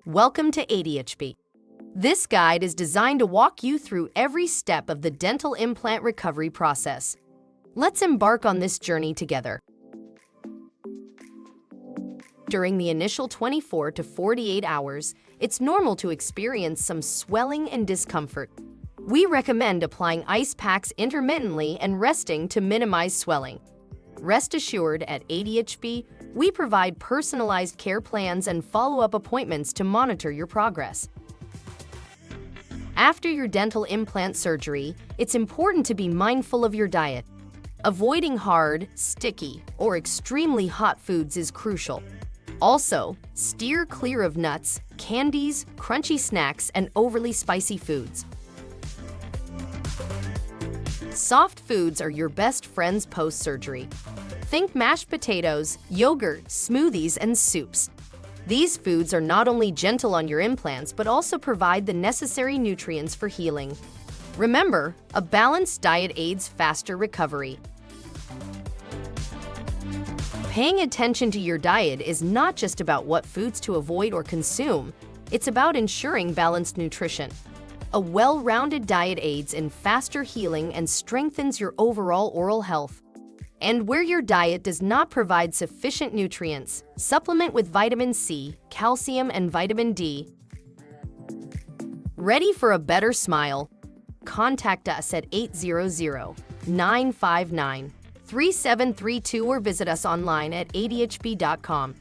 Welcome to ADHP. This guide is designed to walk you through every step of the dental implant recovery process. Let's embark on this journey together. During the initial 24 to 48 hours, it's normal to experience some swelling and discomfort. We recommend applying ice packs intermittently and resting to minimize swelling. Rest assured, at ADHP, we provide personalized care plans and follow-up appointments to monitor your progress. After your dental implant surgery, it's important to be mindful of your diet. Avoiding hard, sticky, or extremely hot foods is crucial. Also, steer clear of nuts, candies, crunchy snacks, and overly spicy foods. Soft foods are your best friends post-surgery. Think mashed potatoes, yogurt, smoothies, and soups. These foods are not only gentle on your implants but also provide the necessary nutrients for healing. Remember, a balanced diet aids faster recovery. Paying attention to your diet is not just about what foods to avoid or consume, it's about ensuring balanced nutrition. A well-rounded diet aids in faster healing and strengthens your overall oral health. And where your diet does not provide sufficient nutrients, supplement with vitamin C, calcium, and vitamin D. Ready for a better smile? Contact us at 800-959-3732 or visit us online at adhp.com.